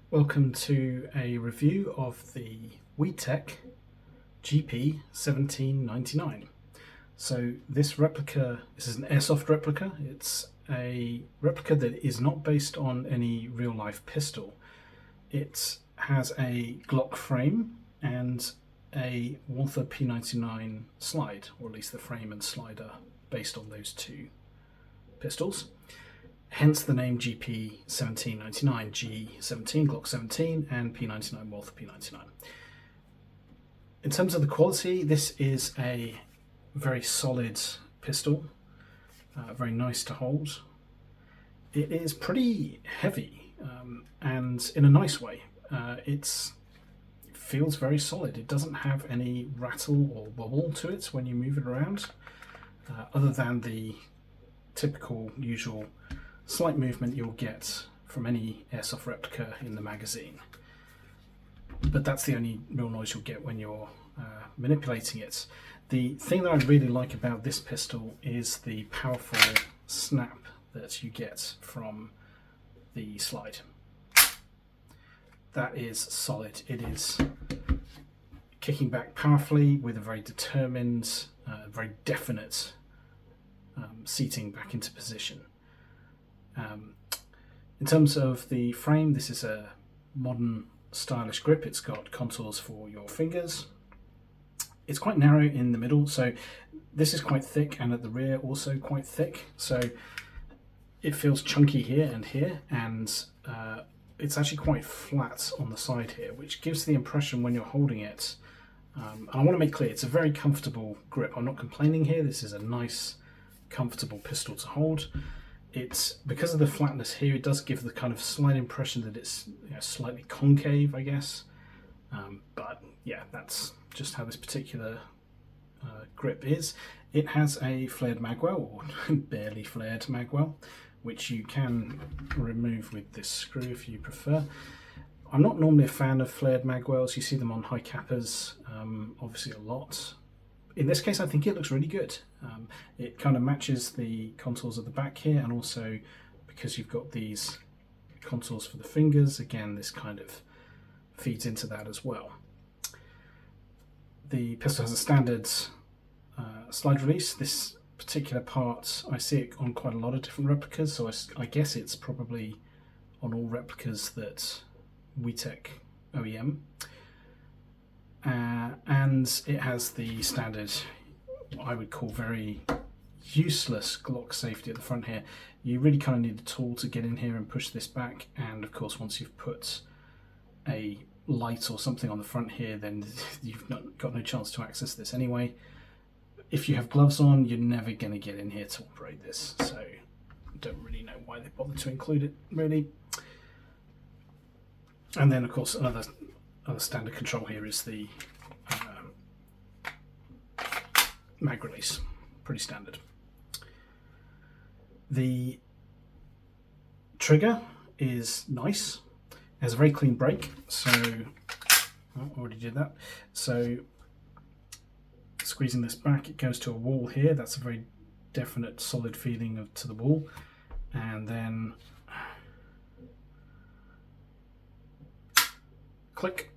Welcome to a review of the WE GP1799. So this replica, this is an Airsoft replica. It's a replica that is not based on any real life pistol. It has a Glock frame and a Walther P99 Slide, or at least the frame and slide are based on those two pistols. Hence the name GP1799, G17, Glock 17, and P99, Walther P99. In terms of the quality, this is a very solid pistol, very nice to hold. It is pretty heavy, and in a nice way. It feels very solid. It doesn't have any rattle or wobble to it when you move it around, other than the typical, usual slight movement you'll get from any Airsoft replica in the magazine. But that's the only real noise you'll get when you're manipulating it. The thing that I really like about this pistol is the powerful snap that you get from the slide. That is solid. It is kicking back powerfully with a very determined, very definite seating back into position. In terms of the frame, this is a modern stylish grip. It's got contours for your fingers. It's quite narrow in the middle, so this is quite thick, and at the rear also quite thick, so it feels chunky here, and it's actually quite flat on the side here, which gives the impression when you're holding it, and I want to make clear, it's a very comfortable grip. I'm not complaining here. This is a nice, comfortable pistol to hold. It's because of the flatness here, it does give the kind of slight impression that it's slightly concave, I guess. But yeah, that's just how this particular grip is. It has a flared magwell, or barely flared magwell, which you can remove with this screw if you prefer. I'm not normally a fan of flared magwells. You see them on high cappers, obviously a lot. In this case, I think it looks really good. It kind of matches the contours of the back here, and also because you've got these contours for the fingers, again, this kind of feeds into that as well. The pistol has a standard slide release. This particular part, I see it on quite a lot of different replicas, so I guess it's probably on all replicas that WE OEM. And it has the standard, what I would call very useless Glock safety at the front here. You really kind of need a tool to get in here and push this back, and of course once you've put a light or something on the front here, then you've got no chance to access this anyway. If you have gloves on, you're never going to get in here to operate this, so I don't really know why they bothered to include it, really. And then of course another standard control here is the mag release, pretty standard. The trigger is nice, it has a very clean break, so already did that. So squeezing this back, it goes to a wall here. That's a very definite solid feeling to the wall, and then click,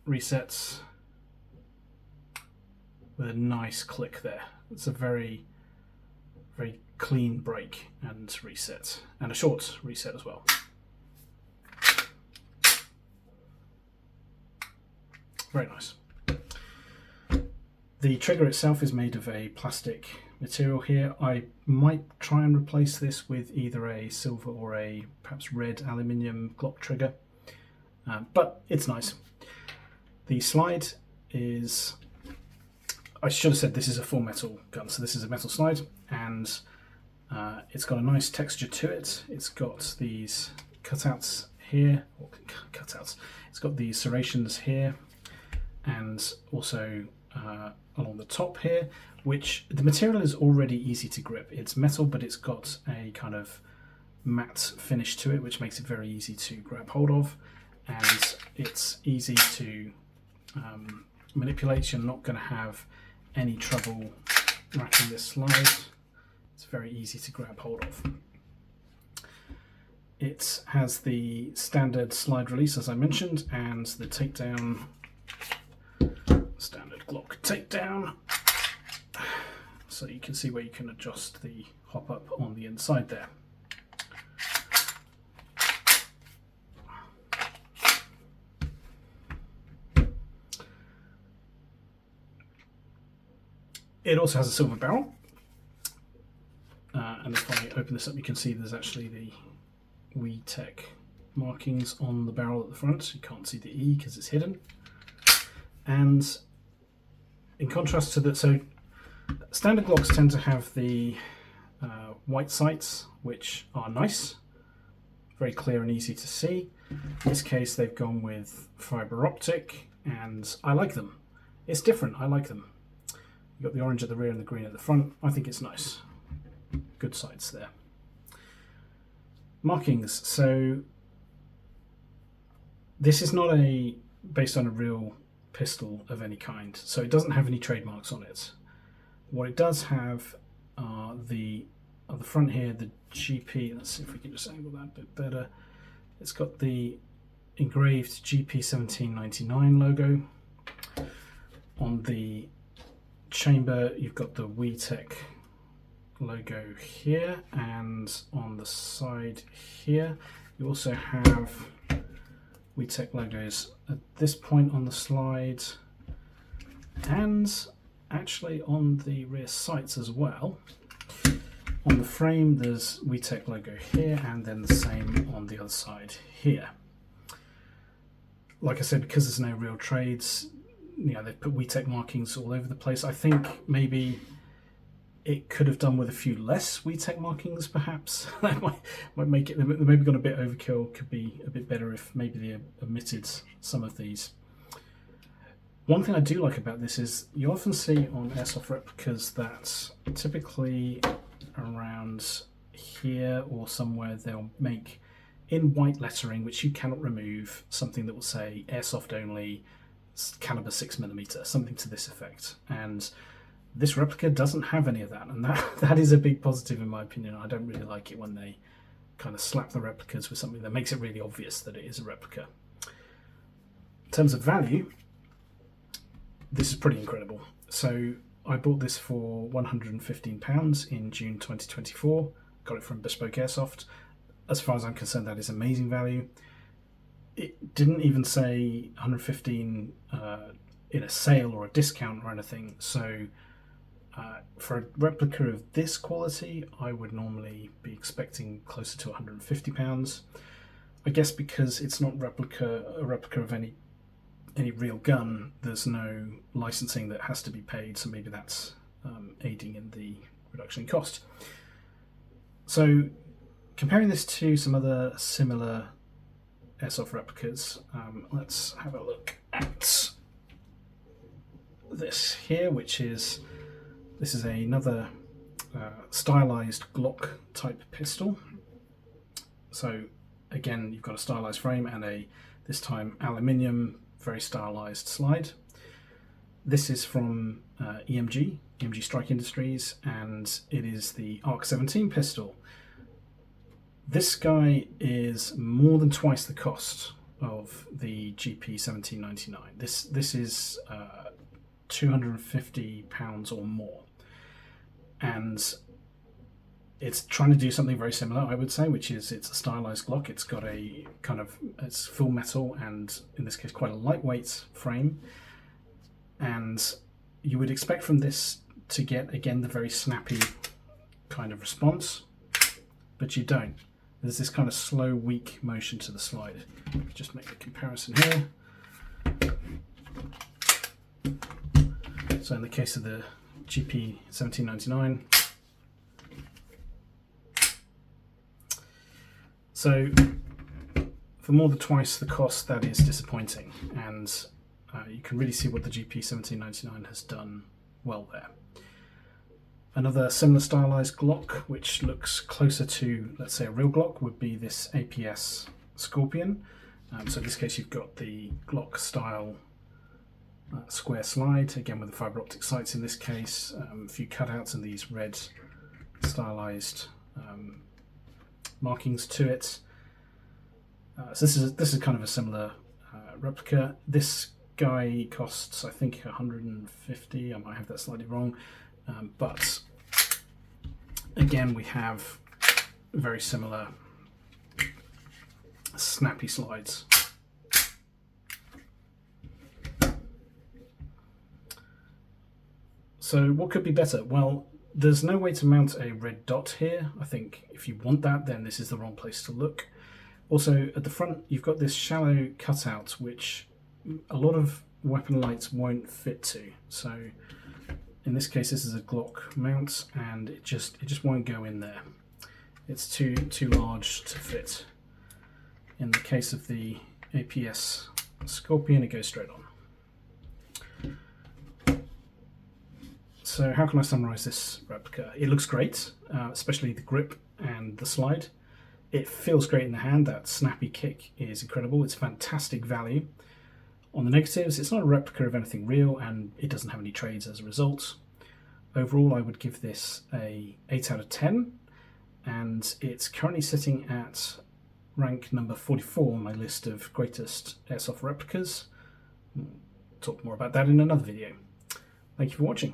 resets with a nice click there. It's a very, very clean break and reset, and a short reset as well. Very nice. The trigger itself is made of a plastic material here. I might try and replace this with either a silver or a perhaps red aluminium Glock trigger, but it's nice. The slide is, I should have said this is a full metal gun, so this is a metal slide, and it's got a nice texture to it. It's got these cutouts here, or cutouts. It's got these serrations here, and also along the top here, which the material is already easy to grip. It's metal, but it's got a kind of matte finish to it, which makes it very easy to grab hold of, and it's easy to manipulate. You're not going to have any trouble wrapping this slide. It's very easy to grab hold of. It has the standard slide release, as I mentioned, and the takedown, standard Glock takedown. So you can see where you can adjust the hop up on the inside there. It also has a silver barrel, and if I open this up, you can see there's actually the WE Tech markings on the barrel at the front. You can't see the E because it's hidden. And in contrast to that, so standard Glocks tend to have the white sights, which are nice, very clear and easy to see. In this case, they've gone with fiber optic, and I like them. It's different, I like them. You've got the orange at the rear and the green at the front. I think it's nice. Good sights there. Markings. So this is not based on a real pistol of any kind, so it doesn't have any trademarks on it. What it does have are on the front here, the GP. Let's see if we can just angle that a bit better. It's got the engraved GP1799 logo. On the chamber, you've got the WE Tech logo here, and on the side here you also have WE Tech logos at this point on the slide, and actually on the rear sights as well. On the frame there's WE Tech logo here, and then the same on the other side here. Like I said, because there's no real trades, you know, they've put WE Tech markings all over the place. I think maybe it could have done with a few less WE Tech markings, perhaps. That might make it, they've maybe gone a bit overkill. Could be a bit better if maybe they omitted some of these. One thing I do like about this is you often see on Airsoft replicas that typically around here or somewhere they'll make in white lettering, which you cannot remove, something that will say Airsoft only, caliber 6mm, something to this effect. And this replica doesn't have any of that, and that is a big positive in my opinion. I don't really like it when they kind of slap the replicas with something that makes it really obvious that it is a replica. In terms of value, this is pretty incredible. So I bought this for £115 in June 2024, got it from Bespoke Airsoft. As far as I'm concerned, that is amazing value. It didn't even say 115 in a sale or a discount or anything, so for a replica of this quality I would normally be expecting closer to £150. I guess because it's not a replica of any real gun, there's no licensing that has to be paid, so maybe that's aiding in the reduction in cost. So comparing this to some other similar Airsoft replicas, let's have a look at this here, this is another stylized Glock type pistol. So again, you've got a stylized frame and this time aluminium, very stylized slide. This is from EMG Strike Industries, and it is the ARC 17 pistol. This guy is more than twice the cost of the GP1799. This is £250 or more, and it's trying to do something very similar, I would say, which is it's a stylized Glock. It's got it's full metal, and in this case quite a lightweight frame, and you would expect from this to get again the very snappy kind of response, but you don't. There's this kind of slow, weak motion to the slide. Just make a comparison here. So in the case of the GP1799, so for more than twice the cost, that is disappointing, and you can really see what the GP1799 has done well there. Another similar stylized Glock, which looks closer to, let's say, a real Glock, would be this APS Scorpion. So in this case, you've got the Glock style square slide, again with the fiber optic sights in this case, a few cutouts and these red stylized markings to it. So this is kind of a similar replica. This guy costs, I think, 150. I might have that slightly wrong, but again, we have very similar snappy slides. So what could be better? Well, there's no way to mount a red dot here. I think if you want that, then this is the wrong place to look. Also, at the front, you've got this shallow cutout, which a lot of weapon lights won't fit to. So in this case, this is a Glock mount, and it just won't go in there. It's too large to fit. In the case of the APS Scorpion, it goes straight on. So how can I summarize this replica? It looks great, especially the grip and the slide. It feels great in the hand. That snappy kick is incredible. It's fantastic value. On the negatives, it's not a replica of anything real, and it doesn't have any trades as a result. Overall, I would give this a 8 out of 10, and it's currently sitting at rank number 44 on my list of greatest airsoft replicas. We'll talk more about that in another video. Thank you for watching.